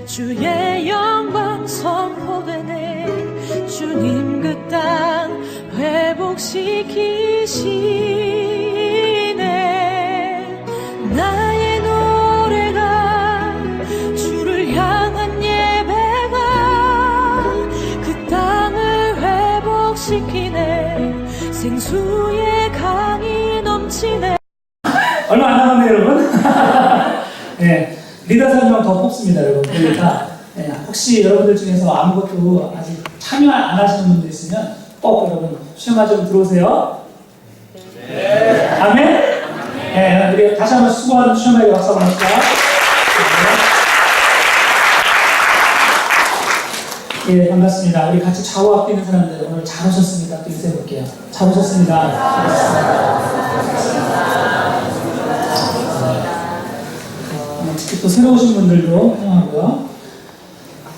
주의 영광 선포되네. 주님 그 땅 회복시키시네. 나의 노래가 주를 향한 예배가 그 땅을 회복시키네. 생수의 강이 넘치네. 얼마 안 남았네요, 여러분. 네, 리더 3명 더 뽑습니다, 여러분. 그러니까 네, 혹시 여러분들 중에서 아무것도 아직 참여 안 하시는 분들 있으면 꼭 여러분 수영아 좀 들어오세요. 네. 아멘? 네, 우리 다시 한번 수고하는 수영아에게 박수 한번 합시다. 네. 예, 반갑습니다. 우리 같이 좌우앞 뛰는 사람들 오늘 잘 오셨습니까? 또 인사해 볼게요. 잘 오셨습니다. 특히 또 새로 오신 분들도 환영하고요.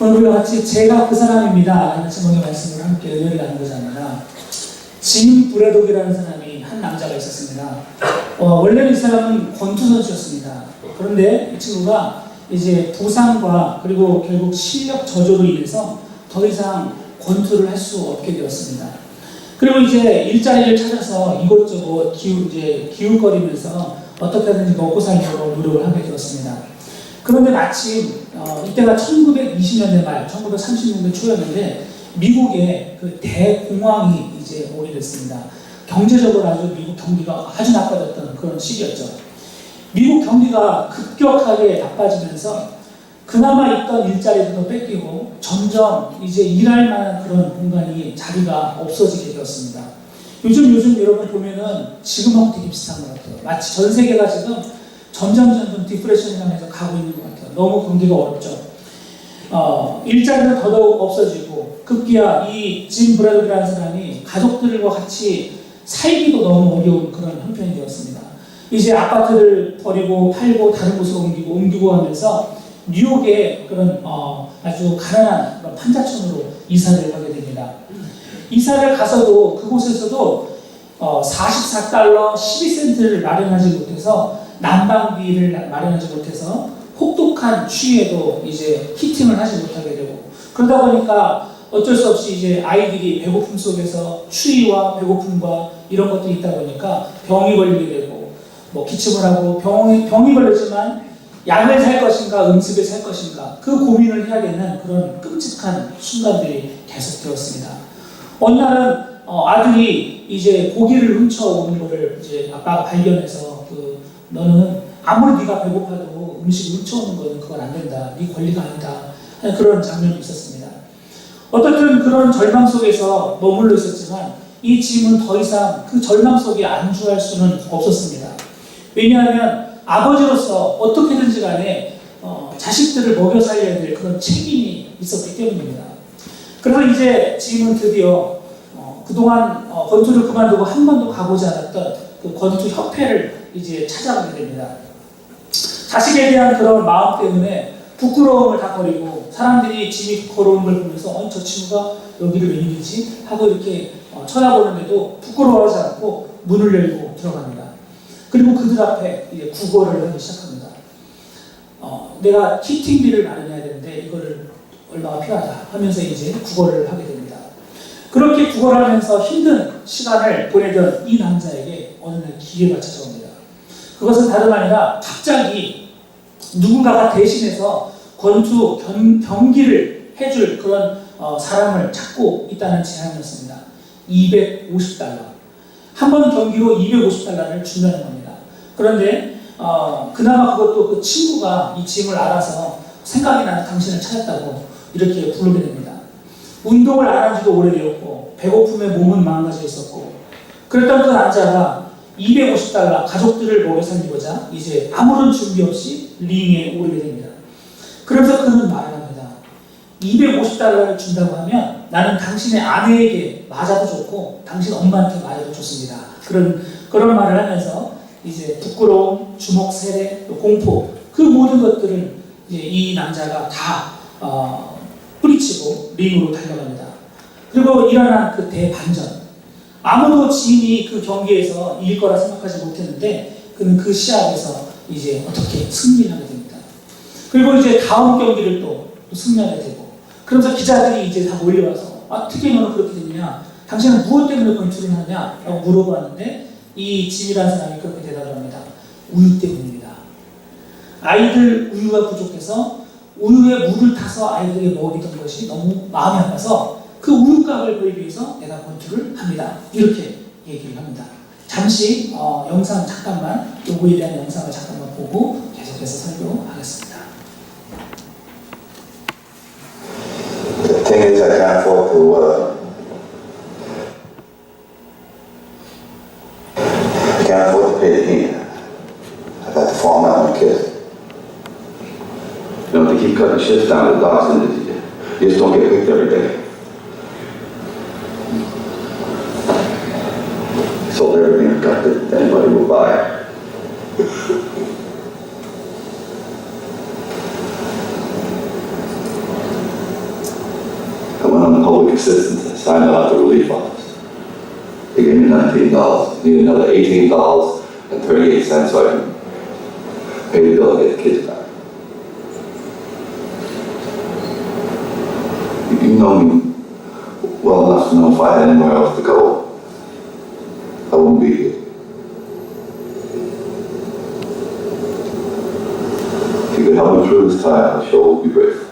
오늘 우리와 같이 제가 그 사람입니다 라는 제목의 말씀을 함께 의뢰를 나누고자 합니다. 짐 브래독이라는 사람이 한 남자가 있었습니다. 원래는 이 사람은 권투 선수였습니다. 그런데 이 친구가 이제 부상과 그리고 결국 실력 저조로 인해서 더 이상 권투를 할 수 없게 되었습니다. 그리고 이제 일자리를 찾아서 이곳저곳 기웃거리면서 어떻게든지 먹고 살려고 노력을 하게 되었습니다. 그런데 마침 이때가 1920년대 말, 1930년대 초였는데 미국에 그 대공황이 이제 오게 됐습니다. 경제적으로 아주 미국 경기가 아주 나빠졌던 그런 시기였죠. 미국 경기가 급격하게 나빠지면서 그나마 있던 일자리도 뺏기고 점점 이제 일할 만한 그런 공간이 자리가 없어지게 되었습니다. 요즘 여러분 보면은 지금하고 되게 비슷한 것 같아요. 마치 전 세계가 지금 점점 디프레션을 향해서 가고 있는 것 같아요. 너무 경기가 어렵죠. 일자리는 더더욱 없어지고 급기야 이 짐 브래독이라는 사람이 가족들과 같이 살기도 너무 어려운 그런 형편이 되었습니다. 이제 아파트를 버리고 팔고 다른 곳으로 옮기고 하면서 뉴욕의 그런 아주 가난한 그런 판자촌으로 이사를 가게 됩니다. 이사를 가서도 그곳에서도 44달러 12센트를 마련하지 못해서 난방비를 마련하지 못해서 혹독한 추위에도 이제 히팅을 하지 못하게 되고, 그러다 보니까 어쩔 수 없이 이제 아이들이 배고픔 속에서 추위와 배고픔과 이런 것들이 있다 보니까 병이 걸리게 되고, 뭐 기침을 하고 병이 걸렸지만 약을 살 것인가 음식을 살 것인가 그 고민을 해야 되는 그런 끔찍한 순간들이 계속되었습니다. 어느 날은 아들이 이제 고기를 훔쳐오는 것을 이제 아빠가 발견해서 너는 아무리 네가 배고파도 음식을 훔쳐오는 거는 그건 안 된다. 네 권리가 아니다. 하는 그런 장면이 있었습니다. 어떻든 그런 절망 속에서 머물러 있었지만 이 짐은 더 이상 그 절망 속에 안주할 수는 없었습니다. 왜냐하면 아버지로서 어떻게든지 간에 자식들을 먹여 살려야 될 그런 책임이 있었기 때문입니다. 그래서 이제 짐은 드디어 그동안 권투를 그만두고 한 번도 가보지 않았던 그 권투 협회를 이제 찾아가게 됩니다. 자식에 대한 그런 마음 때문에 부끄러움을 다 버리고 사람들이 짐이 걸어오는 걸 보면서 저 친구가 여기를 웬일이지? 하고 이렇게 쳐다보는데도 부끄러워하지 않고 문을 열고 들어갑니다. 그리고 그들 앞에 이제 구걸을 하기 시작합니다. 내가 키팅비를 마련해야 되는데 이거를 얼마가 필요하다 하면서 이제 구걸을 하게 됩니다. 그렇게 구걸하면서 힘든 시간을 보내던 이 남자에게 어느 날 기회가 찾아옵니다. 그것은 다름 아니라 갑자기 누군가가 대신해서 권투 경기를 해줄 그런 사람을 찾고 있다는 제안이었습니다. 250달러. 한 번 경기로 250달러를 준다는 겁니다. 그런데 그나마 그것도 그 친구가 이 짐을 알아서 생각이 나는 당신을 찾았다고 이렇게 부르게 됩니다. 운동을 안 한 지도 오래되었고 배고픔에 몸은 망가져 있었고 그랬던 그 남자가 250달러 가족들을 먹여 살리고자 이제 아무런 준비 없이 링에 오르게 됩니다. 그러면서 그는 말을 합니다. 250달러를 준다고 하면 나는 당신의 아내에게 맞아도 좋고 당신 엄마한테 맞아도 좋습니다. 그런 말을 하면서 이제 부끄러움, 주먹 세례, 공포 그 모든 것들을 이제 이 남자가 다 뿌리치고 링으로 달려갑니다. 그리고 일어난 그 대반전. 아무도 지인이 그 경기에서 이길 거라 생각하지 못했는데 그는 그 시합에서 이제 어떻게 승리를 하게 됩니다. 그리고 이제 다음 경기를 또 승리하게 되고, 그러면서 기자들이 이제 다 몰려와서 어떻게 그렇게 됐냐, 당신은 무엇 때문에 권투를 하느냐 라고 물어봤는데 이 짐이라는 사람이 그렇게 대답을 합니다. 우유 때문입니다. 아이들 우유가 부족해서 우유에 물을 타서 아이들에게 먹이던 것이 너무 마음이 아파서 그 우유값을 벌기 위해서 내가 권투를 합니다. 이렇게 얘기를 합니다. 잠시 영상 잠깐만, 요거에 대한 영상을 잠깐만 보고 계속해서 설교하겠습니다. The thing is, I can't afford to. I can't afford to pay the heat. I've had to farm out my kids. You know, to keep cutting shifts down to the docks, and you just don't get picked every day. Sold everything I got that anybody will buy. I went on public assistance and signed out the relief office. They gave me $19. Need another $18 and 38 cents so I can pay the bill and get the kids back. You know me well enough to know if I had anywhere else to go, I wouldn't be here. If you could help me through this time, I sure would be grateful.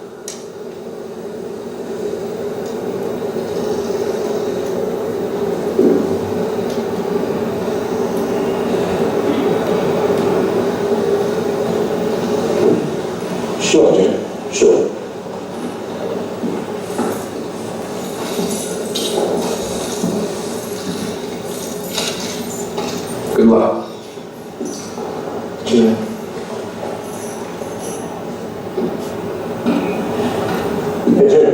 Sure, Jim. Sure. Good luck. Jim. Hey, Jim.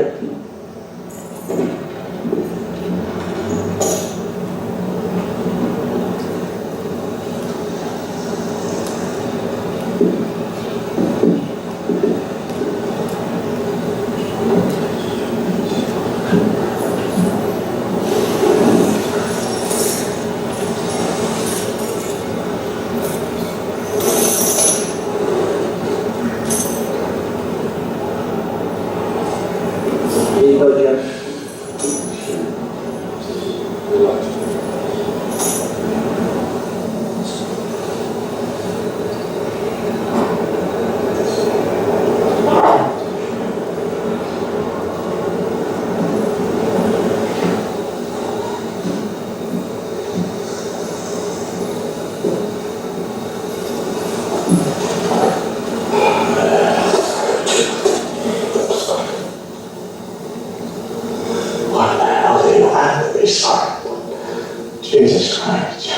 Jesus Christ.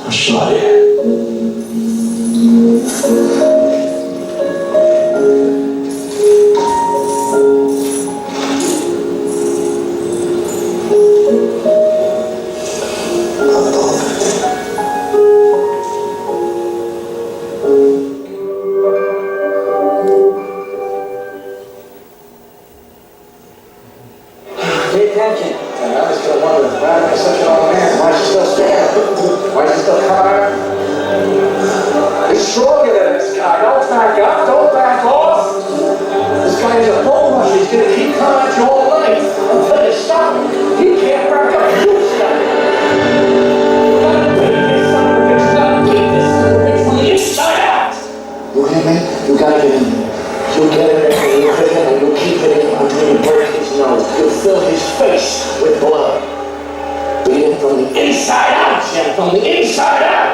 I'm sorry. Pay attention. And I was still wondering, why am I such an old man? Why is she still standing? Why is she still coming out? He's stronger than this guy. Don't back up. Don't back off. This guy is a bull rusher. He's going to keep coming at you all night until you stop him. He can't back up. You stop him. You gotta beat this son of a bitch. You gotta beat this son of a bitch from the inside out. You hear me? You gotta get in there. You'll get in there and you'll hit him and you'll keep hitting him until you break his nose. You'll fill his face with blood. Beat him from the inside out, Jim. From the inside out.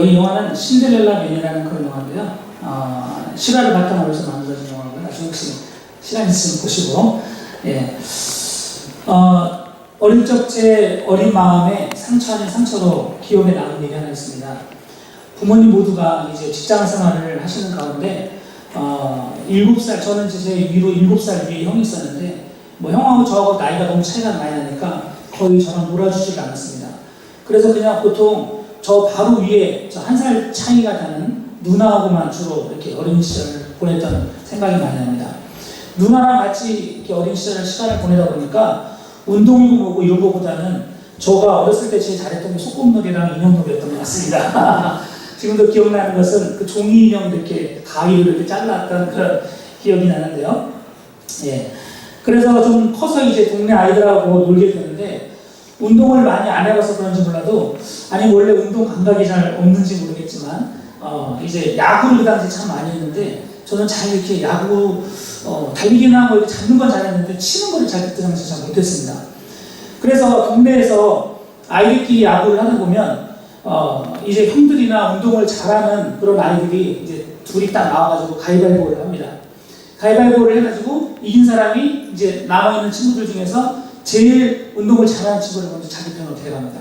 이 영화는 신데렐라 맨이라는 그런 영화인데요. 실화를 바탕으로 해서 만들어진 영화고요. 아주 혹시 시간 있으면 보시고, 예. 어릴 적 제 어린 마음에 상처 아닌 상처로 기억에 남은 일이 하나 있습니다. 부모님 모두가 이제 직장 생활을 하시는 가운데, 7살, 저는 제 위로 7살 위에 형이 있었는데, 뭐 형하고 저하고 나이가 너무 차이가 많이 나니까 거의 저랑 놀아주질 않았습니다. 그래서 그냥 보통 저 바로 위에 저 1살 차이가 나는 누나하고만 주로 이렇게 어린 시절을 보냈던 생각이 많이 납니다. 누나랑 같이 이렇게 어린 시간을 보내다 보니까 운동이고 뭐고 이런 거보다는 저가 어렸을 때 제일 잘했던 게 소꿉놀이랑 인형놀이였던 것 같습니다. 지금도 기억나는 것은 그 종이 인형 이렇게 가위로 이렇게 잘랐던 그런 기억이 나는데요. 예. 그래서 좀 커서 이제 동네 아이들하고 놀게 되는데 운동을 많이 안 해봐서 그런지 몰라도 아니 원래 운동 감각이 잘 없는지 모르겠지만 이제 야구를 그 당시 참 많이 했는데 저는 잘 이렇게 야구 달리기나 뭐 이렇게 잡는 건 잘했는데 치는 거를 잘 그때 당시 잘 못했습니다. 그래서 동네에서 아이들끼리 야구를 하다 보면 이제 형들이나 운동을 잘하는 그런 아이들이 이제 둘이 딱 나와가지고 가위바위보를 합니다. 가위바위보를 해가지고 이긴 사람이 이제 남아있는 친구들 중에서 제일 운동을 잘하는 친구를 먼저 자기 편으로 데려갑니다.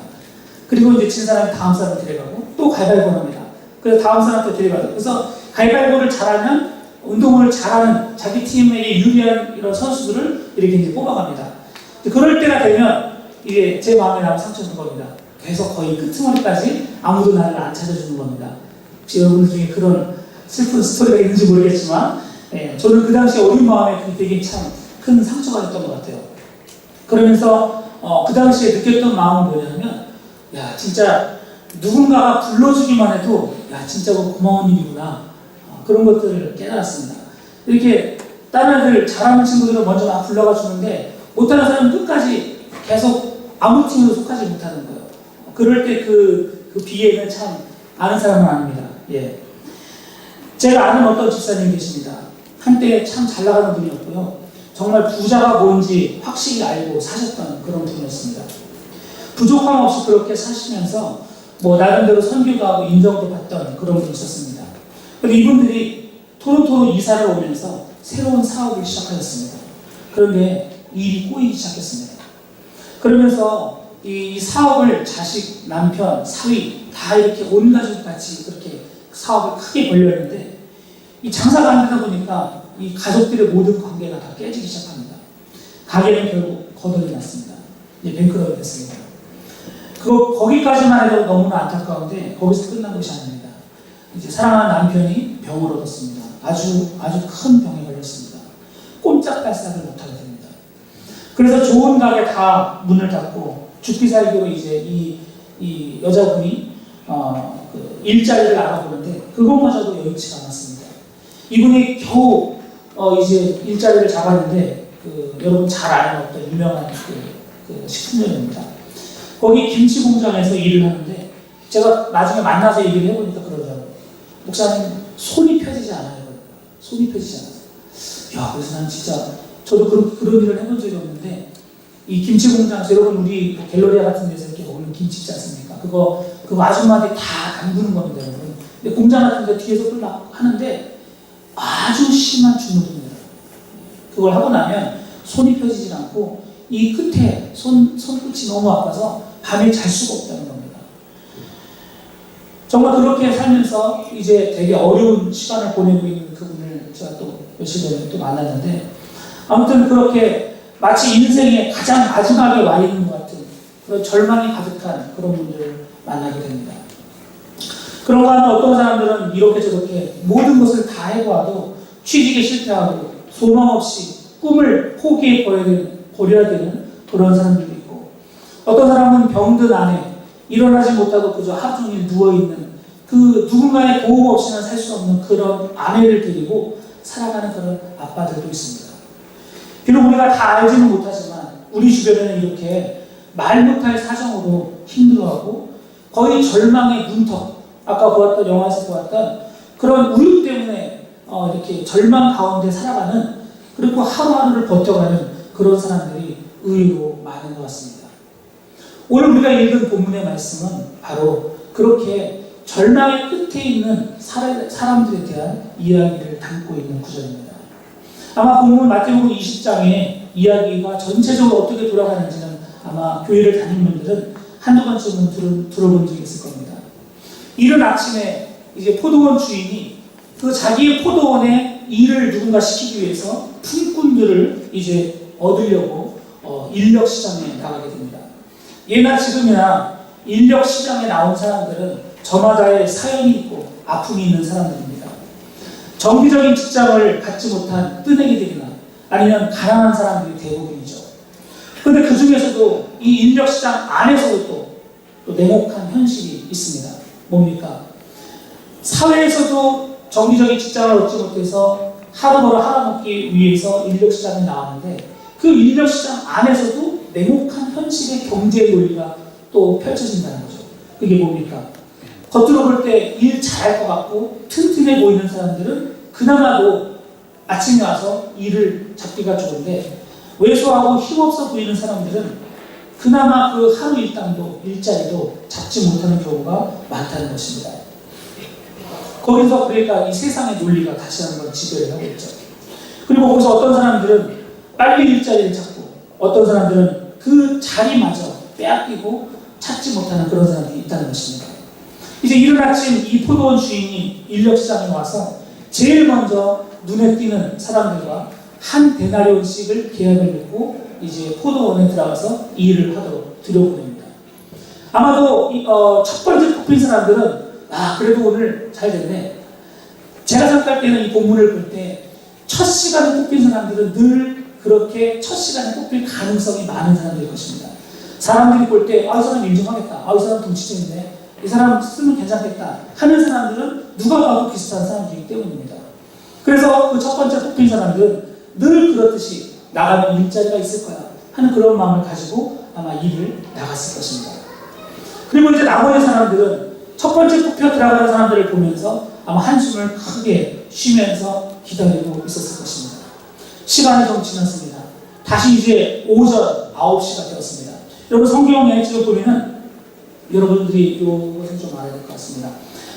그리고 이제 진 사람이 다음 사람을 데려가고 또 가위바위보를 합니다. 그래서 다음 사람 또 데려가고 그래서 가위바위보를 잘하면 운동을 잘하는 자기 팀에게 유리한 이런 선수들을 이렇게 이제 뽑아갑니다. 그럴 때가 되면 이게 제 마음에 남은 상처인 겁니다. 계속 거의 끄트머리까지 아무도 나를 안 찾아주는 겁니다. 혹시 여러분들 중에 그런 슬픈 스토리가 있는지 모르겠지만 저는 그 당시 어린 마음에 되게 참 큰 상처가 됐던 것 같아요. 그러면서 그 당시에 느꼈던 마음은 뭐냐면 야 진짜 누군가가 불러주기만 해도 야 진짜 고마운 일이구나 그런 것들을 깨달았습니다. 이렇게 다른 애들 잘하는 친구들은 먼저 막 불러가 주는데 못하는 사람은 끝까지 계속 아무 팀에도 속하지 못하는 거예요. 그럴 때 그 비애는 참 아는 사람은 압니다. 예. 제가 아는 어떤 집사님이 계십니다. 한때 참 잘 나가는 분이었고요. 정말 부자가 뭔지 확실히 알고 사셨던 그런 분이었습니다. 부족함 없이 그렇게 사시면서 뭐 나름대로 선교도 하고 인정도 받던 그런 분이 있었습니다. 그런데 이분들이 토론토로 이사를 오면서 새로운 사업을 시작하셨습니다. 그런데 일이 꼬이기 시작했습니다. 그러면서 이 사업을 자식, 남편, 사위 다 이렇게 온 가족 같이 그렇게 사업을 크게 벌렸는데 이 장사가 안 되다 보니까 이 가족들의 모든 관계가 다 깨지기 시작합니다. 가게는 결국 거덜이 났습니다. 이제 뱅크럽이 됐습니다. 거기까지만 해도 너무나 안타까운데 거기서 끝난 것이 아닙니다. 이제 사랑하는 남편이 병을 얻었습니다. 아주 큰 병에 걸렸습니다. 꼼짝달싹을 못하게 됩니다. 그래서 좋은 가게 다 문을 닫고 죽기 살기로 이제 이 여자분이 그 일자리를 알아보는데 그것마저도 여의치가 않았습니다. 이분이 겨우 이제 일자리를 잡았는데 여러분 잘 아는 어떤 유명한 그 식품점입니다. 거기 김치 공장에서 일을 하는데 제가 나중에 만나서 얘기를 해보니까 그러더라고요. 목사님 손이 펴지지 않아요. 손이 펴지지 않아요. 야 그래서 난 진짜 저도 그런 일을 해본 적이 없는데 이 김치 공장에서 여러분 우리 갤러리아 같은 데서 이렇게 오는 김치 있지 않습니까? 그거 아줌마들이 다 담그는 겁니다. 여러분. 근데 공장 같은 데 뒤에서 막 하는데 아주 심한 주문입니다. 그걸 하고 나면 손이 펴지질 않고 이 끝에 손끝이 너무 아파서 밤에 잘 수가 없다는 겁니다. 정말 그렇게 살면서 이제 되게 어려운 시간을 보내고 있는 그분을 제가 또 며칠 전에 또 만났는데 아무튼 그렇게 마치 인생의 가장 마지막에 와 있는 것 같은 그런 절망이 가득한 그런 분들을 만나게 됩니다. 그런가 하면 어떤 사람들은 이렇게 저렇게 모든 것을 다 해보아도 취직에 실패하고 소망 없이 꿈을 포기해 버려야 되는 그런 사람들도 있고 어떤 사람은 병든 아내 일어나지 못하고 그저 하루 종일 누워있는 그 누군가의 도움 없이는 살 수 없는 그런 아내를 데리고 살아가는 그런 아빠들도 있습니다. 비록 우리가 다 알지는 못하지만 우리 주변에는 이렇게 말 못할 사정으로 힘들어하고 거의 절망의 문턱 아까 보았던 영화에서 보았던 그런 우유 때문에 이렇게 절망 가운데 살아가는 그리고 하루하루를 버텨가는 그런 사람들이 의외로 많은 것 같습니다. 오늘 우리가 읽은 본문의 말씀은 바로 그렇게 절망의 끝에 있는 사람들에 대한 이야기를 담고 있는 구절입니다. 아마 본문 마태복음 20장의 이야기가 전체적으로 어떻게 돌아가는지는 아마 교회를 다니는 분들은 한두 번쯤은 들어본 적이 있을 겁니다. 이른 아침에 이제 포도원 주인이 그 자기의 포도원에 일을 누군가 시키기 위해서 품꾼들을 이제 얻으려고 인력 시장에 나가게 됩니다. 예나 지금이나 인력 시장에 나온 사람들은 저마다의 사연이 있고 아픔이 있는 사람들입니다. 정기적인 직장을 갖지 못한 뜨내기들이나 아니면 가난한 사람들이 대부분이죠. 그런데 그 중에서도 이 인력 시장 안에서도 또 냉혹한 현실이 있습니다. 뭡니까? 사회에서도 정기적인 직장을 얻지 못해서 하루 벌어 하루 먹기 위해서 인력 시장에 나왔는데 그 인력 시장 안에서도 냉혹한 현실의 경제 논리가 또 펼쳐진다는 거죠. 그게 뭡니까? 겉으로 볼 때 일 잘할 것 같고 튼튼해 보이는 사람들은 그나마도 아침에 와서 일을 잡기가 좋은데 왜소하고 힘없어 보이는 사람들은 그나마 그 하루 일당도 일자리도 잡지 못하는 경우가 많다는 것입니다. 거기서 그러니까 이 세상의 논리가 다시 한번 지배를 하고 있죠. 그리고 거기서 어떤 사람들은 빨리 일자리를 찾고 어떤 사람들은 그 자리마저 빼앗기고 찾지 못하는 그런 사람들이 있다는 것입니다. 이제 이른 아침 이 포도원 주인이 인력시장에 와서 제일 먼저 눈에 띄는 사람들과 한 데나리온씩을 계약을 맺고 이제 포도원에 들어가서 일을 하도록 들여보냅니다. 아마도 첫 번째 뽑힌 사람들은 그래도 오늘 잘 됐네. 제가 생각할 때는 이 본문을 볼 때 첫 시간에 뽑힌 사람들은 늘 그렇게 첫 시간에 뽑힐 가능성이 많은 사람들일 것입니다. 사람들이 볼 때 이 사람 일 좀 하겠다. 이 사람 돈치증이네. 이 사람 쓰면 괜찮겠다 하는 사람들은 누가 봐도 비슷한 사람들이기 때문입니다. 그래서 그 첫 번째 뽑힌 사람들은 늘 그렇듯이 나가면 일자리가 있을 거야 하는 그런 마음을 가지고 아마 일을 나갔을 것입니다. 그리고 이제 나머지 사람들은 첫 번째 뽑혀 들어가는 사람들을 보면서 아마 한숨을 크게 쉬면서 기다리고 있었을 것입니다. 시간이 좀 지났습니다. 다시 이제 오전 9시가 되었습니다. 여러분 성경에 지금 보면은 여러분들이 이것을 좀 알아야 될 것 같습니다.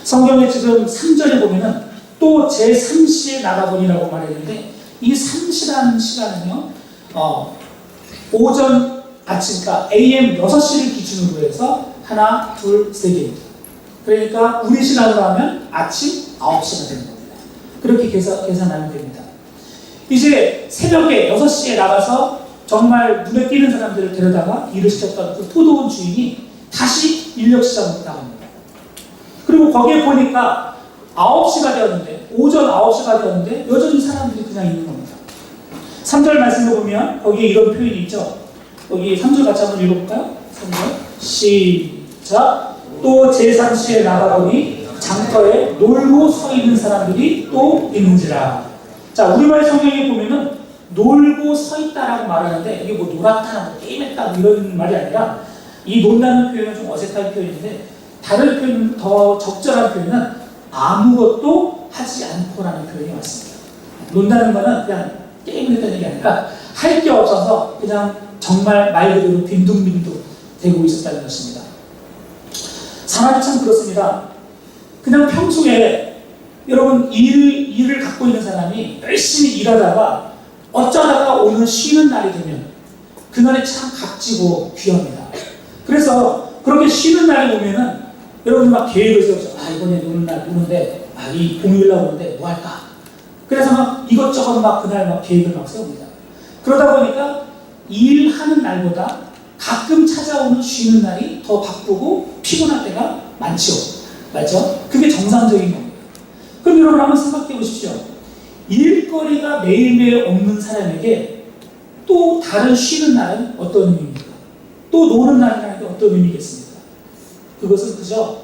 성경에 지금 3절에 보면은 또 제3시에 나가보니라고 말했는데 이 3시라는 시간은요 오전 아침 그러니까 AM 6시를 기준으로 해서 하나, 둘, 세 개입니다. 그러니까 우리 시간으로 하면 아침 9시가 되는 겁니다. 그렇게 계산하면 됩니다. 이제 새벽에 6시에 나가서 정말 눈에 띄는 사람들을 데려다가 일을 시켰던 그 포도원 주인이 다시 인력시장으로 나갑니다. 그리고 거기에 보니까 9시가 되었는데 오전 9시가 되었는데 여전히 사람들이 그냥 있는 겁니다. 3절 말씀을 보면 거기에 이런 표현이 있죠. 여기 3절 같이 한번 읽어볼까요? 3절 시작. 또 제3시에 나가보니 장터에 놀고 서 있는 사람들이 또 있는지라. 자, 우리말 성경에 보면은 놀고 서 있다라고 말하는데 이게 뭐 놀았다, 뭐 게임했다 뭐 이런 말이 아니라 이 논다는 표현은 좀 어색한 표현인데 다른 표현, 더 적절한 표현은 아무것도 하지 않고라는 표현이 맞습니다. 논다는 거는 그냥 게임을 했다는 게 아니라 할 게 없어서 그냥 정말 말 그대로 빈둥빈둥 되고 있었다는 것입니다. 사람이 참 그렇습니다. 그냥 평소에 여러분 일을 갖고 있는 사람이 열심히 일하다가 어쩌다가 오늘 쉬는 날이 되면 그날이 참 값지고 귀합니다. 그래서 그렇게 쉬는 날이 오면은 여러분이 막 계획을 세우죠. 이번에 노는 날 노는데 이 공휴일날 오는데 뭐 할까? 그래서 막 이것저것 막 그날 막 계획을 막 세웁니다. 그러다 보니까 일하는 날보다 가끔 찾아오는 쉬는 날이 더 바쁘고 피곤할 때가 많죠. 맞죠? 그게 정상적인 겁니다. 그럼 여러분 한번 생각해 보십시오. 일거리가 매일매일 없는 사람에게 또 다른 쉬는 날은 어떤 의미입니까? 또 노는 날이라는 게 어떤 의미겠습니까? 그것은 그저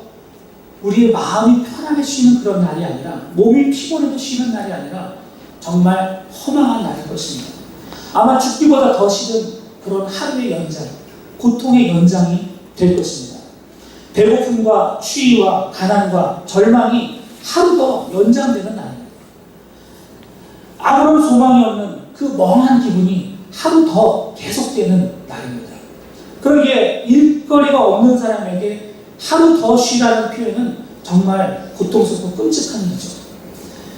우리의 마음이 편하게 쉬는 그런 날이 아니라 몸이 피곤해도 쉬는 날이 아니라 정말 허망한 날일 것입니다. 아마 죽기보다 더 싫은 그런 하루의 연장, 고통의 연장이 될 것입니다. 배고픔과 추위와 가난과 절망이 하루 더 연장되는 날입니다. 아무런 소망이 없는 그 멍한 기분이 하루 더 계속되는 날입니다. 그러기에 일거리가 없는 사람에게 하루 더 쉬라는 표현은 정말 고통스럽고 끔찍한 일이죠.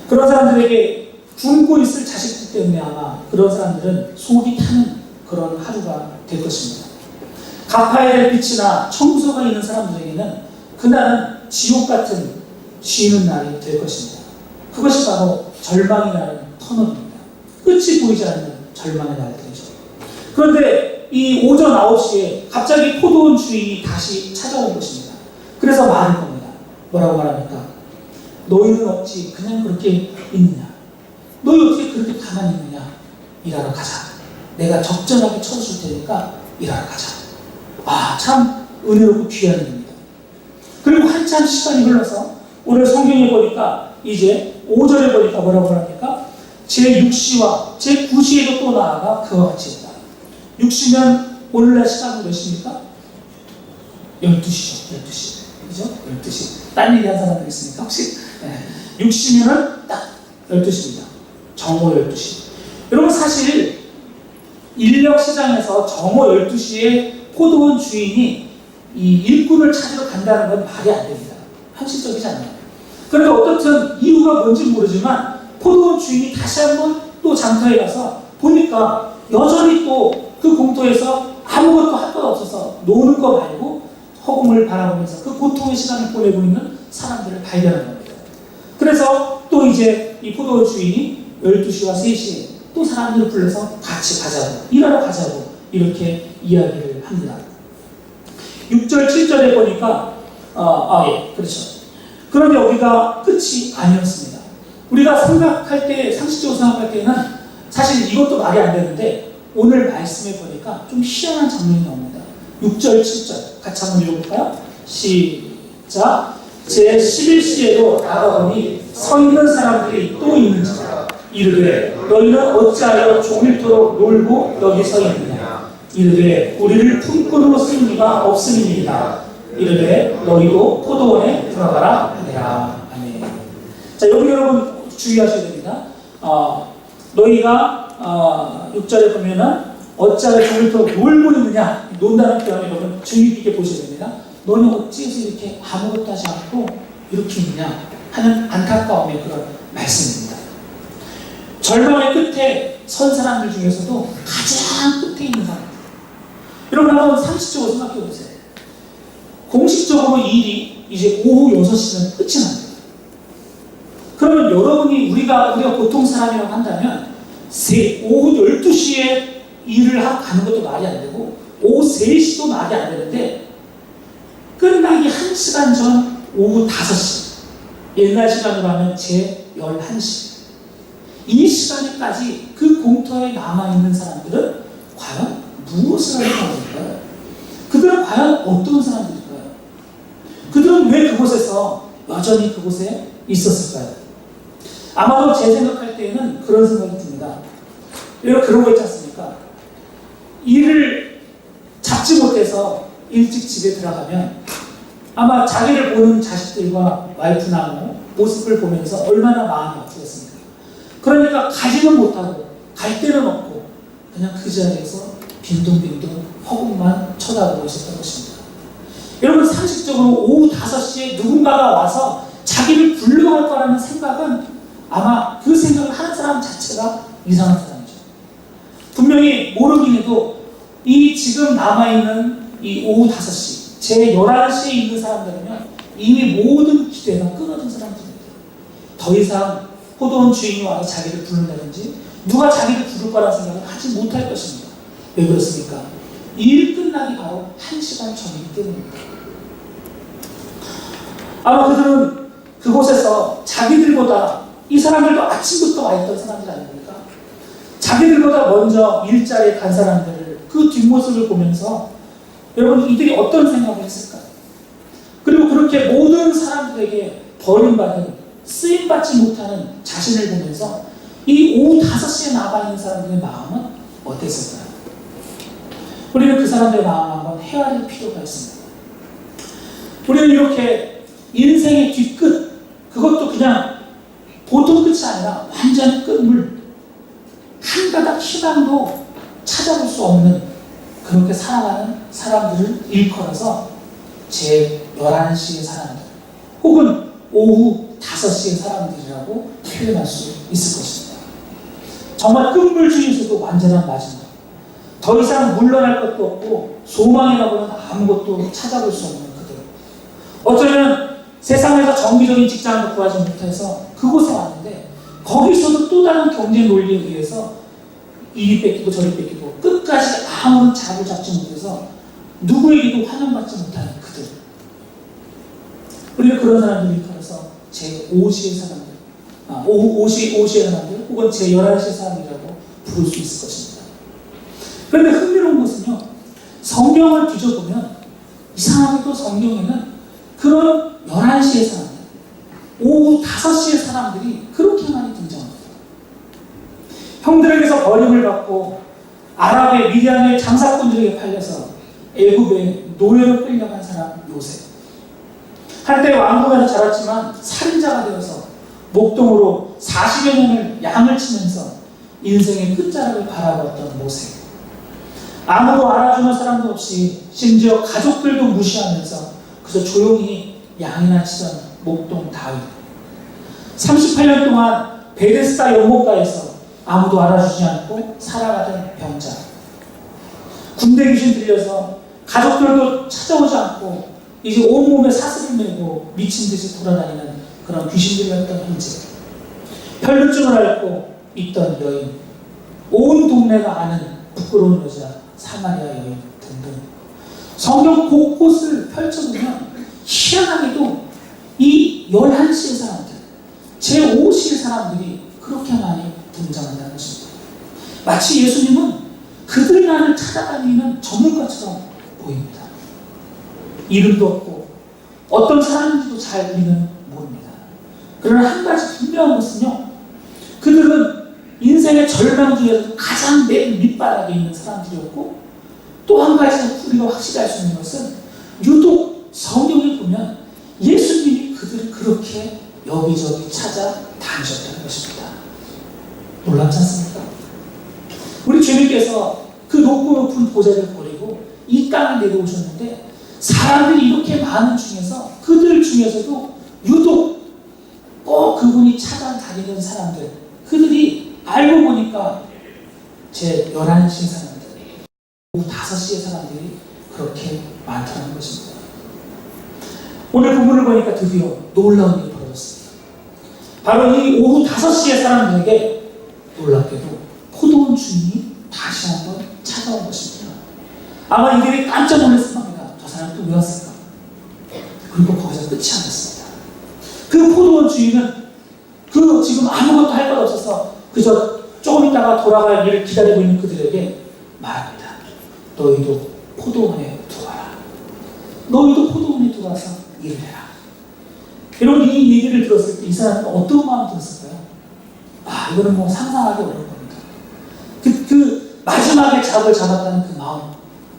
그런 사람들에게 굶고 있을 자식들 때문에 아마 그런 사람들은 속이 타는 그런 하루가 될 것입니다. 갚아야 될 빚이나 청구서가 있는 사람들에게는 그날은 지옥 같은 쉬는 날이 될 것입니다. 그것이 바로 절망이라는 터널입니다. 끝이 보이지 않는 절망의 날들이죠. 그런데 이 오전 9시에 갑자기 포도원 주인이 다시 찾아온 것입니다. 그래서 말할 겁니다. 뭐라고 말합니까? 너희는 어찌 그냥 그렇게 있느냐? 너희 어떻게 그렇게 가만히 있느냐? 일하러 가자. 내가 적절하게 쳐줄 테니까 일하러 가자. 아, 참 은혜롭고 귀한 일입니다. 그리고 한참 시간이 흘러서 오늘 성경에 보니까 이제 5절에 보니까 뭐라고 합니까? 제6시와 제9시에도 또 나아가 그와 같이 했다. 6시면 오늘날 시간은 몇 시입니까? 12시죠. 12시. 그죠? 12시. 딴 얘기 한 사람들 있습니까? 혹시? 네. 6시면은 딱 12시입니다. 정오 12시. 여러분 사실 인력 시장에서 정오 12시에 포도원 주인이 이 일꾼을 찾으러 간다는 건 말이 안 됩니다. 현실적이지 않아요. 그런데 어떻든 이유가 뭔지 모르지만 포도원 주인이 다시 한번 또 장터에 가서 보니까 여전히 또 그 공터에서 아무것도 할 것 없어서 노는 거 말고 허공을 바라보면서 그 고통의 시간을 보내고 있는 사람들을 발견한 겁니다. 그래서 또 이제 이 포도원 주인이 12시와 3시에 또 사람들을 불러서 같이 가자고, 일하러 가자고 이렇게 이야기를 합니다. 6절, 7절에 보니까 예, 그렇죠. 그런데 여기가 끝이 아니었습니다. 우리가 생각할 때, 상식적으로 생각할 때는 사실 이것도 말이 안 되는데 오늘 말씀에 보니까 좀 희한한 장면이 나옵니다. 6절, 7절 같이 한번 읽어볼까요? 시작. 제11시에도 나가보니 서 있는 사람들이 또 있는지라 이르되 너희는 어찌하여 종일토록 놀고 여기 서 있느냐 이르되 우리를 품꾼으로 쓸 리가 없음이니이다. 이르되 너희도 포도원에 들어가라 하니라. 아멘. 자, 여기 여러분 주의하셔야 됩니다. 너희가 6절에 보면은 어찌하여 종일토록 놀고 있느냐, 논다는 표현을 여러분 주의 깊게 보셔야 됩니다. 너는 어찌해서 이렇게 아무것도 하지 않고 이렇게 있느냐 하는 안타까움의 그런 말씀입니다. 절망의 끝에 선 사람들 중에서도 가장 끝에 있는 사람들. 여러분 한번 상식적으로 생각해 보세요. 공식적으로 이 일이 이제 오후 6시면 끝이 납니다. 그러면 여러분이 우리가 보통 사람이라고 한다면 오후 12시에 일을 하고 가는 것도 말이 안 되고 오후 3시도 말이 안 되는데 끝나기 1시간 전 오후 5시, 옛날 시간으로 하면 제11시, 이 시간에까지 그 공터에 남아있는 사람들은 과연 무엇을 하고 있을까요? 그들은 과연 어떤 사람들일까요? 그들은 왜 그곳에서 여전히 그곳에 있었을까요? 아마도 제 생각할 때에는 그런 생각이 듭니다. 그런 거 있지 않습니까? 일을 잡지 못해서 일찍 집에 들어가면 아마 자기를 보는 자식들과 와이프나 모습을 보면서 얼마나 마음이 아프겠습니까? 그러니까 가지는 못하고 갈 데는 없고 그냥 그 자리에서 빈둥빈둥 허공만 쳐다보고 있었던 것입니다. 여러분 상식적으로 오후 5시에 누군가가 와서 자기를 불러갈 거라는 생각은 아마 그 생각을 하는 사람 자체가 이상한 사람이죠. 분명히 모르긴 해도 이 지금 남아있는 이 오후 5시, 제11시에 있는 사람들이면 이미 모든 기대가 끊어진 사람들입니다. 더 이상 포도원 주인이 와서 자기를 부른다든지 누가 자기를 부를 거라는 생각을 하지 못할 것입니다. 왜 그렇습니까? 일 끝나기 바로 1시간 전이기 때문입니다. 아마 그들은 그곳에서 자기들보다 이 사람들도 아침부터 와 있던 사람들 아닙니까? 자기들보다 먼저 일자리에 간 사람들 그 뒷모습을 보면서 여러분 이들이 어떤 생각을 했을까요? 그리고 그렇게 모든 사람들에게 버림받은 쓰임받지 못하는 자신을 보면서 이 오후 5시에 남아있는 사람들의 마음은 어땠을까요? 우리는 그 사람들의 마음을 한번 헤아릴 필요가 있습니다. 우리는 이렇게 인생의 뒤끝, 그것도 그냥 보통 끝이 아니라 완전 끝물, 한 가닥 희망도 찾아볼 수 없는 그렇게 살아가는 사람들을 일컬어서 제11시의 사람들 혹은 오후 5시의 사람들이라고 표현할 수 있을 것입니다. 정말 끝물 중에서도 완전한 마지막. 더 이상 물러날 것도 없고 소망이라고는 아무것도 찾아볼 수 없는 그들. 어쩌면 세상에서 정기적인 직장을 구하지 못해서 그곳에 왔는데 거기서도 또 다른 경쟁 논리에 의해서 이리 뺏기고 저리 뺏기고 끝까지 아무런 잡을 잡지 못해서 누구에게도 환영받지 못하는 그들. 우리는 그런 사람들을 따라서 제5시의 사람들, 오후 5시의 사람들 혹은 제11시의 사람이라고 부를 수 있을 것입니다. 그런데 흥미로운 것은요, 성경을 뒤져보면 이상하게도 성경에는 그런 11시의 사람들, 오후 5시의 사람들이 그렇게 많이 등장합니다. 형들에게서 버림을 받고 아랍의 미디안의 장사꾼들에게 팔려서 애굽의 노예로 끌려간 사람 요셉. 한때 왕궁에서 자랐지만 살인자가 되어서 목동으로 40여 년을 양을 치면서 인생의 끝자락을 바라봤던 모세. 아무도 알아주는 사람도 없이 심지어 가족들도 무시하면서 그저 조용히 양이나 치던 목동 다윗. 38년 동안 베데스다 연못가에서 아무도 알아주지 않고 살아가던 병자. 군대 귀신 들려서 가족들도 찾아오지 않고 이제 온몸에 사슬을 메고 미친 듯이 돌아다니는 그런 귀신들이었던 형제. 혈루증을 앓고 있던 여인. 온 동네가 아는 부끄러운 여자 사마리아 여인 등등. 성경 곳곳을 펼쳐보면 희한하게도 이 11시의 사람들, 제5시의 사람들이 그렇게 많이 등장한다는 것입니다. 마치 예수님은 그들만을 찾아다니는 전문가처럼 보입니다. 이름도 없고 어떤 사람인지도 잘 우리는 모릅니다. 그러나 한 가지 분명한 것은요, 그들은 인생의 절망 중에서 가장 맨 밑바닥에 있는 사람들이었고, 또 한 가지 우리가 확실히 알 수 있는 것은 유독 성경에 보면 예수님이 그들을 그렇게 여기저기 찾아다니셨다는 것입니다. 놀랍지 않습니까? 우리 주님께서 그 높고 높은 보좌를 버리고 이 땅에 내려오셨는데 사람들이 이렇게 많은 중에서 그들 중에서도 유독 꼭 그분이 찾아다니는 사람들, 그들이 알고 보니까 제 11시의 사람들, 오후 5시의 사람들이 그렇게 많다는 것입니다. 오늘 본문을 보니까 드디어 놀라운 일이 벌어졌습니다. 바로 이 오후 5시의 사람들에게 놀랍게도 포도원 주인이 다시 한번 찾아온 것입니다. 아마 이들이 깜짝 놀랐을 겁니다. 저 사람 또 왜 왔을까? 그리고 거기서 끝이 아니었습니다. 그 포도원 주인은 그 지금 아무것도 할 것 없어서 그저 조금 있다가 돌아갈 일을 기다리고 있는 그들에게 말합니다. 너희도 포도원에 들어와라. 너희도 포도원에 들어와서 일을 해라. 여러분, 이 얘기를 들었을 때 이 사람은 어떤 마음이 들었을까요? 이거는 뭐 상상하기 어려운 겁니다. 그 마지막에 잡을 잡았다는 그 마음,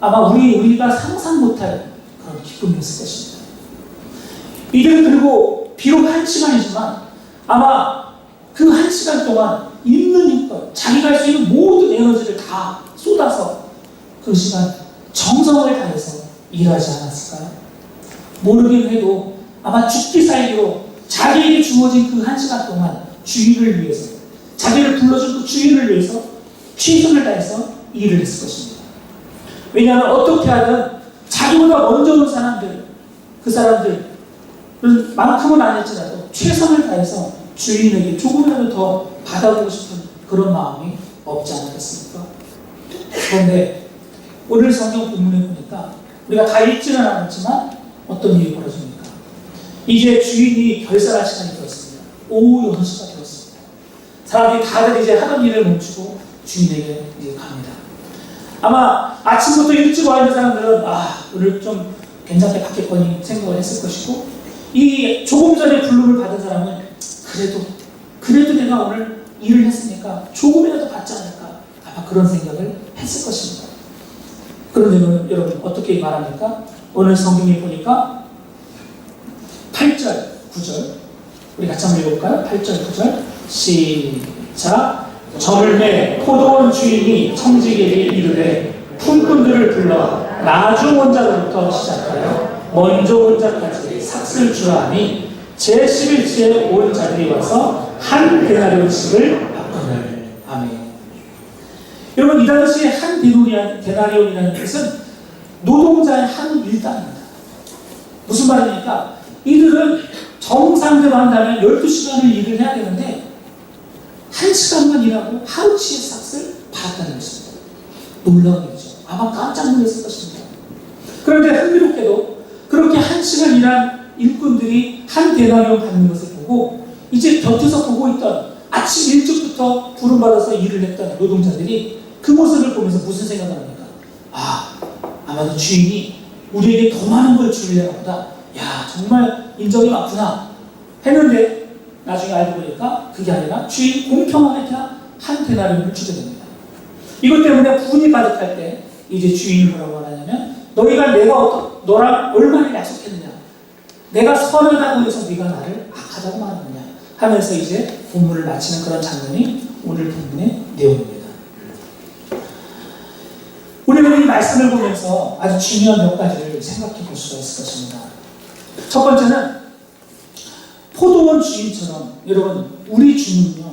아마 우리가 상상 못할 그런 기쁨이었을 것입니다. 이들은 그리고 비록 1시간이지만 아마 그 1시간 동안 있는 힘껏 자기가 할 수 있는 모든 에너지를 다 쏟아서 그 시간 정성을 다해서 일하지 않았을까요? 모르긴 해도 아마 죽기 살기로 자기에게 주어진 그 1시간 동안 주인을 위해서, 자기를 불러준 그 주인을 위해서 최선을 다해서 일을 했을 것입니다. 왜냐하면 어떻게 하든 자기보다 먼저 온 사람들, 그 사람들만큼은 아닐지라도 최선을 다해서 주인에게 조금이라도 더 받아보고 싶은 그런 마음이 없지 않았겠습니까? 그런데 오늘 성경 본문에 보니까 우리가 다 읽지는 않았지만 어떤 일이 벌어집니까? 이제 주인이 결산할 시간이 되었습니다. 오후 6시가 되었습니다. 사람들이 다들 이제 하던 일을 멈추고 주인에게 이제 갑니다. 아마 아침부터 일찍 와 있는 사람들은 오늘 좀 괜찮게 받겠거니 생각을 했을 것이고, 이 조금 전에 부름을 받은 사람은 그래도 내가 오늘 일을 했으니까 조금이라도 받지 않을까, 아마 그런 생각을 했을 것입니다. 그런데 여러분 어떻게 말합니까? 오늘 성경에 보니까 8절, 9절 우리 같이 한번 읽어볼까요? 8절, 9절 시작. 저물매 포도원 주인이 청지기에게 이르되 품꾼들을 불러 나중 온 자로부터 시작하여 먼저 온 자까지 삭슬 주라 하니 제11주에 온 자들이 와서 한 데나리온씩을 받거늘. 아멘. 여러분, 이 당시에 한 데나리온이라는 것은 노동자의 한 일당입니다. 무슨 말입니까? 이들은 정상대로 한다면 12시간을 일을 해야 되는데 1시간만 일하고 하루치의 삭을 받았다는 것입니다. 놀라운 일이죠. 아마 깜짝 놀랐을 것입니다. 그런데 흥미롭게도 그렇게 1시간 일한 일꾼들이 한 데나리온 받는 것을 보고 이제 곁에서 보고 있던 아침 일찍부터 부름받아서 일을 했던 노동자들이 그 모습을 보면서 무슨 생각을 합니까? 아마도 주인이 우리에게 더 많은 걸 주려나 보다. 야, 정말 인정이 많구나 했는데 나중에 알고 보니까 그게 아니라 주인이 공평하게 그냥 한 데나리온을 주게 됩니다. 이것 때문에 분이 가득할 때 이제 주인이 뭐라고 하냐면 너희가 너랑 얼마나 약속했느냐, 내가 선하다고 해서 네가 나를 악하다고 말하느냐 하면서 이제 본문을 마치는 그런 장면이 오늘 본문의 내용입니다. 우리는 이 말씀을 보면서 아주 중요한 몇 가지를 생각해 볼 수가 있을 것입니다. 첫 번째는 포도원 주인처럼 여러분, 우리 주님은요,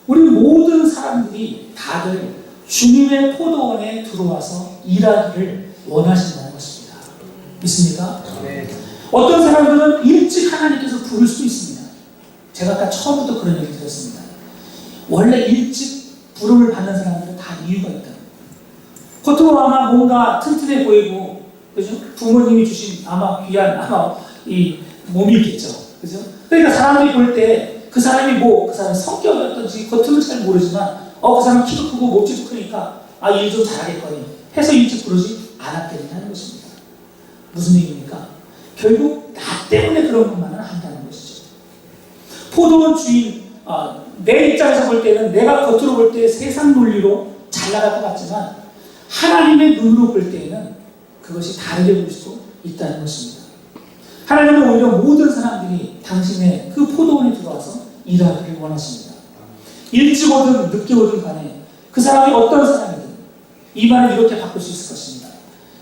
우리 모든 사람들이 다들 주님의 포도원에 들어와서 일하기를 원하신다는 것입니다. 믿습니까? 네. 어떤 사람들은 일찍 하나님께서 부를 수도 있습니다. 제가 아까 처음부터 그런 얘기 드렸습니다. 원래 일찍 부름을 받는 사람들은 다 이유가 있다. 겉으로 아마 뭔가 튼튼해 보이고, 그죠? 부모님이 주신 아마 귀한 이 몸이겠죠. 그죠? 그러니까 사람들이 볼 때 그 사람이 그 사람의 성격이 어떤지 겉으로는 잘 모르지만 그 사람 키도 크고 몸집도 크니까 일 좀 잘하겠거니 해서 일찍 부르지 않았겠냐는 것입니다. 무슨 얘기입니까? 결국 나 때문에 그런 것만은 한다는 것이죠. 포도원 주인, 내 입장에서 볼 때는 내가 겉으로 볼 때 세상 논리로 잘 나갈 것 같지만 하나님의 눈으로 볼 때에는 그것이 다르게 볼 수도 있다는 것입니다. 하나님은 오히려 모든 사람들이 당신의 그 포도원에 들어와서 일하기를 원하십니다. 일찍 오든 늦게 오든 간에 그 사람이 어떤 사람이든 이 말을 이렇게 바꿀 수 있을 것입니다.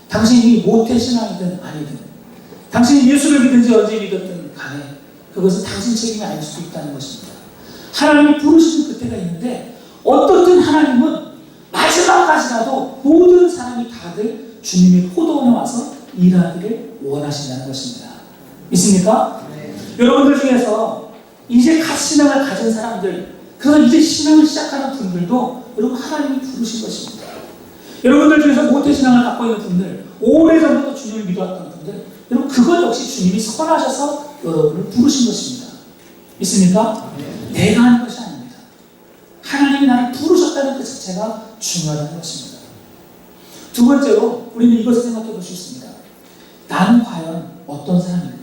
당신이 모태신앙이든 아니든, 당신이 예수를 믿든지 언제 믿었든 간에 그것은 당신 책임이 아닐 수도 있다는 것입니다. 하나님이 부르시는 그때가 있는데 어떻든 하나님은 마지막까지라도 모든 사람이 다들 주님의 포도원에 와서 일하기를 원하신다는 것입니다. 믿습니까? 네. 여러분들 중에서 이제 갓 신앙을 가진 사람들, 그래서 이제 신앙을 시작하는 분들도 여러분 하나님이 부르신 것입니다. 여러분들 중에서 모태신앙을 갖고 있는 분들, 오래전부터 주님을 믿어왔던 분들, 여러분 그것 역시 주님이 선하셔서 여러분을 부르신 것입니다. 믿습니까? 네. 내가 하는 것이 아닙니다. 하나님이 나를 부르셨다는 그 자체가 중요하다는 것입니다. 두 번째로 우리는 이것을 생각해 볼 수 있습니다. 나는 과연 어떤 사람인가?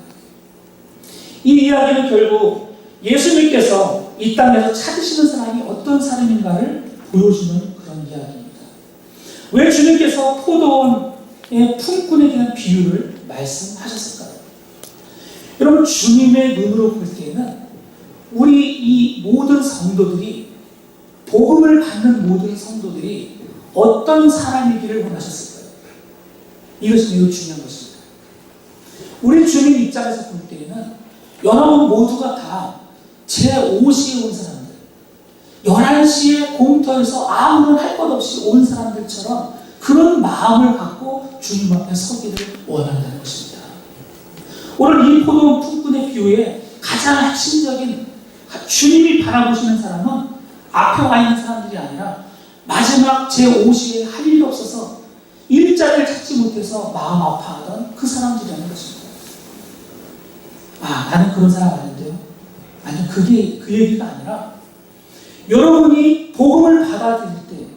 이 이야기는 결국 예수님께서 이 땅에서 찾으시는 사람이 어떤 사람인가를 보여주는 그런 이야기입니다. 왜 주님께서 포도원의 품꾼에 대한 비유를 말씀하셨을까요? 여러분, 주님의 눈으로 볼 때에는 우리 이 모든 성도들이, 복음을 받는 모든 성도들이 어떤 사람이기를 원하셨을까요? 이것이 매우 중요한 것입니다. 우리 주님 입장에서 볼 때에는 여러분 모두가 다 제5시에 온 사람들, 11시에 공터에서 아무런 할 것 없이 온 사람들처럼 그런 마음을 갖고 주님 앞에 서기를 원한다는 것입니다. 오늘 이 포도원 품꾼의 비유에 가장 핵심적인 주님이 바라보시는 사람은 앞에 와 있는 사람들이 아니라 마지막 제5시에 할 일이 없어서 일자리를 찾지 못해서 마음 아파하던 그 사람들이라는 것입니다. 나는 그런 사람 아닌데요. 아니, 그게 그 얘기가 아니라 여러분이 복음을 받아들일 때,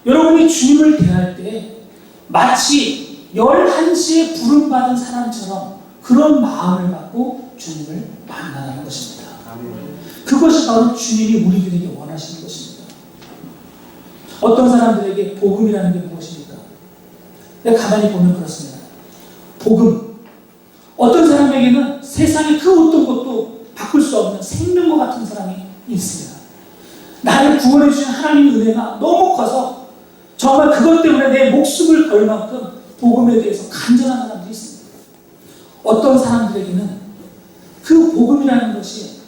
여러분이 주님을 대할 때 마치 11시에 부름받은 사람처럼 그런 마음을 갖고 주님을 만나는 것입니다. 그것이 바로 주님이 우리들에게 원하시는 것입니다. 어떤 사람들에게 복음이라는 게 무엇입니까? 가만히 보면 그렇습니다. 복음, 어떤 사람에게는 세상의 그 어떤 것도 바꿀 수 없는 생명과 같은 사람이 있습니다. 나를 구원해 주신 하나님의 은혜가 너무 커서 정말 그것 때문에 내 목숨을 걸 만큼 복음에 대해서 간절한 사람들이 있습니다. 어떤 사람들에게는 그 복음이라는 것이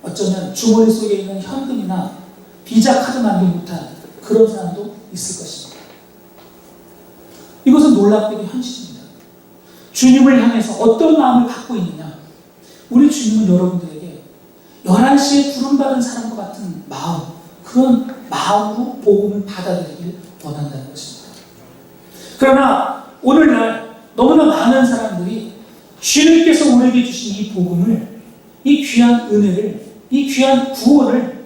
어쩌면 주머니 속에 있는 현금이나 비자 카드만도 못한 그런 사람도 있을 것입니다. 이것은 놀랍게도 현실입니다. 주님을 향해서 어떤 마음을 갖고 있느냐? 우리 주님은 여러분들에게 11시에 부름받은 사람과 같은 마음, 그런 마음으로 복음을 받아들이길 원한다는 것입니다. 그러나 오늘날 너무나 많은 사람들이 주님께서 우리에게 주신 이 복음을, 이 귀한 은혜를, 이 귀한 구원을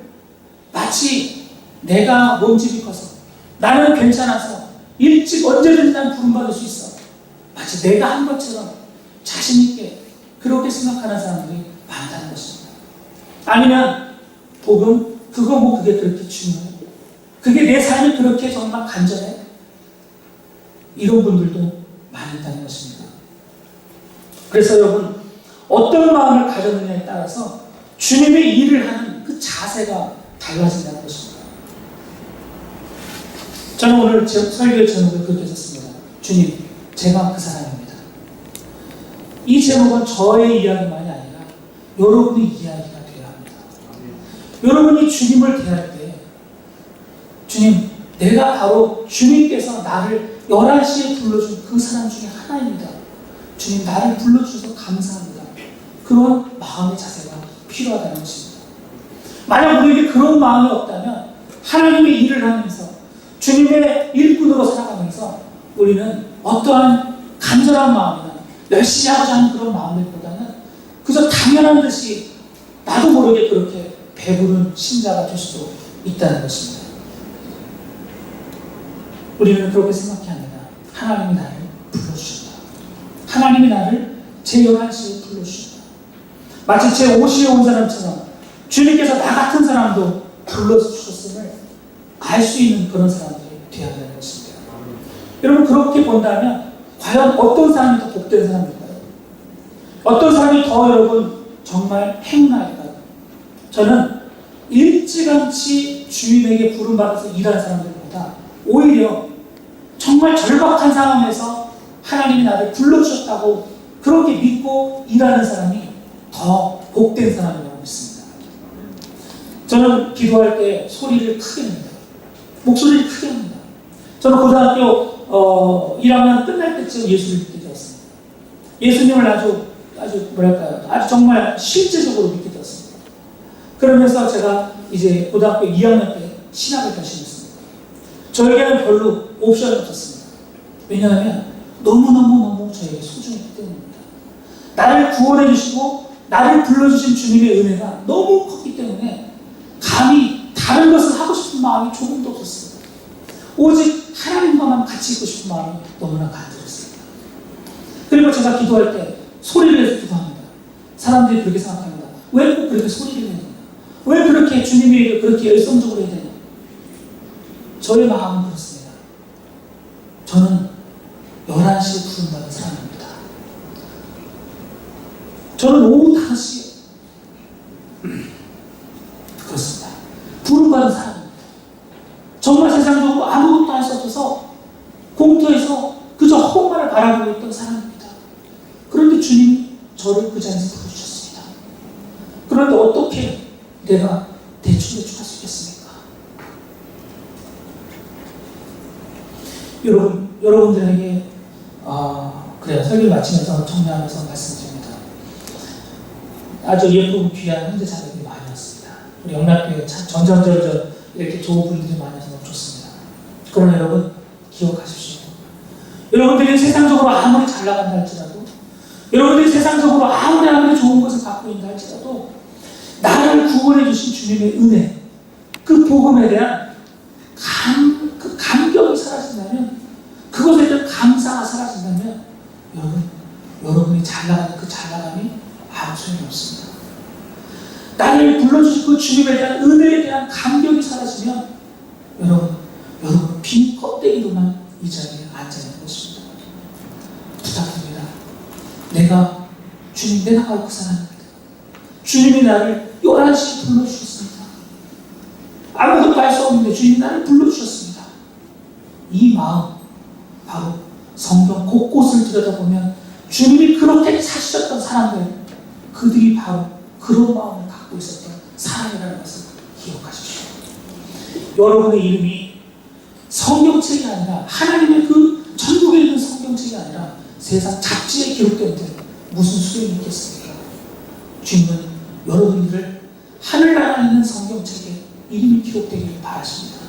마치 내가 몸집이 커서 나는 괜찮아서 일찍 언제든지 난 부름받을 수 있어, 마치 내가 한 것처럼 자신있게 그렇게 생각하는 사람들이 많다는 것입니다. 아니면 복음, 그거 뭐 그게 그렇게 중요해? 그게 내 삶이 그렇게 정말 간절해? 이런 분들도 많이 있다는 것입니다. 그래서 여러분, 어떤 마음을 가졌느냐에 따라서 주님의 일을 하는 그 자세가 달라진다는 것입니다. 저는 오늘 설교의 제목을 그렇게 썼습니다. 주님, 제가 그 사람입니다. 이 제목은 저의 이야기만이 아니라 여러분의 이야기가 되어야 합니다. 여러분이 주님을 대할 때, 주님, 내가 바로 주님께서 나를 11시에 불러준 그 사람 중에 하나입니다. 주님, 나를 불러주셔서 감사합니다. 그런 마음의 자세가 필요하다는 것입니다. 만약 우리에게 그런 마음이 없다면 하나님의 일을 하면서 주님의 일꾼으로 살아가면서 우리는 어떠한 간절한 마음이나 열심히 하고자 하는 그런 마음들보다는 그저 당연한 듯이 나도 모르게 그렇게 배부른 신자가 될 수도 있다는 것입니다. 우리는 그렇게 생각해야 합니다. 하나님이 나를 불러주셨다. 하나님이 나를 제 11시에 불러주셨다. 마치 제 50에 온 사람처럼 주님께서 나 같은 사람도 불러주셨음을 알 수 있는 그런 사람들이 되어야 한다는 것입니다. 여러분, 그렇게 본다면 과연 어떤 사람이 더 복된 사람일까요? 어떤 사람이 더 여러분 정말 행운할까요? 저는 일찌감치 주님에게 부름받아서 일하는 사람들보다 오히려 정말 절박한 상황에서 하나님이 나를 불러주셨다고 그렇게 믿고 일하는 사람이 더 복된 사람이라고 믿습니다. 저는 기도할 때 소리를 크게 냅니다. 목소리를 크게 합니다. 저는 고등학교 1학년 끝날 때쯤 예수를 믿게 되었습니다. 예수님을 아주 뭐랄까요, 아주 정말 실제적으로 믿게 되었습니다. 그러면서 제가 이제 고등학교 2학년 때 신학을 결심했습니다. 저에게는 별로 옵션이 없었습니다. 왜냐하면 너무너무 저에게 소중했기 때문입니다. 나를 구원해 주시고 나를 불러주신 주님의 은혜가 너무 컸기 때문에 감히 다른 것을 하고 싶은 마음이 조금도 없었습니다. 오직 하나님과만 같이 있고 싶은 마음이 너무나 간절했습니다. 그리고 제가 기도할 때 소리를 내서 기도합니다. 사람들이 그렇게 생각합니다. 왜 꼭 그렇게 소리를 내야 되냐? 왜 그렇게 주님에게 그렇게 열성적으로 해야 되냐? 저의 마음은 그렇습니다. 저는 11시에 부름받은 사람입니다. 저는 오후 5시에 그렇습니다. 부름받은 사람입니다. 정말 세상적으로 아무것도 할 수 없어서 공터에서 그저 헛말을 바라보고 있던 사람입니다. 그런데 주님이 저를 그 자리에서 부르셨습니다. 그런데 어떻게 내가 대충 할 수 있겠습니까? 여러분들에게 그래요. 설교를 마치면서 정리하면서 말씀드립니다. 아주 예쁜 귀한 현대 자녀들이 많이 왔습니다. 우리 영락교회 전전절절 이렇게 좋은 분들이 많이 와서 너무 좋습니다. 그러나 여러분 기억하십시오. 여러분들이 세상적으로 아무리 잘 나간다 할지라도, 여러분들이 세상적으로 아무리 좋은 것을 갖고 있다 할지라도 나를 구원해 주신 주님의 은혜, 그 복음에 대한 그 감격이 사라진다면, 그것에 대한 감사가 사라진다면 여러분이 잘 나가는 그 잘 나감이 아무 소용이 없습니다. 나를 불러주신 그 주님에 대한 은혜에 대한 감격이 사라지면 여러분 빈 껍데기로만 이 자리에 앉아있는 것입니다. 부탁드립니다. 내가 바로 그 사람입니다. 주님이 나를 11시에 불러주셨습니다. 아무것도 할 수 없는데 주님이 나를 불러주셨습니다. 이 마음, 바로 성경 곳곳을 들여다보면 주님이 그렇게 사시셨던 사람들, 그 그들이 바로 그런 마음을 갖고 있었던 사람이라는 것을 기억하십시오. 여러분의 이름이 성경책이 아니라 하나님의 그 천국에 있는 성경책이 아니라 세상 잡지에 기록되는데 무슨 수용이 있겠습니까? 주님은 여러분들을 하늘나라에 있는 성경책에 이름이 기록되기를 바라십니다.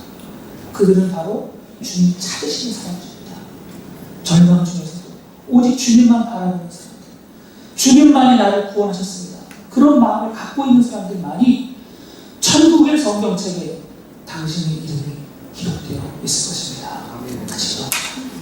그들은 바로 주님 찾으시는 사람들입니다. 절망 중에서도 오직 주님만 바라보는 사람들, 주님만이 나를 구원하셨습니다. 그런 마음을 갖고 있는 사람들만이 천국의 성경책에 당신의 이름이 기록되어 있을 것입니다. 같이 기도합시다.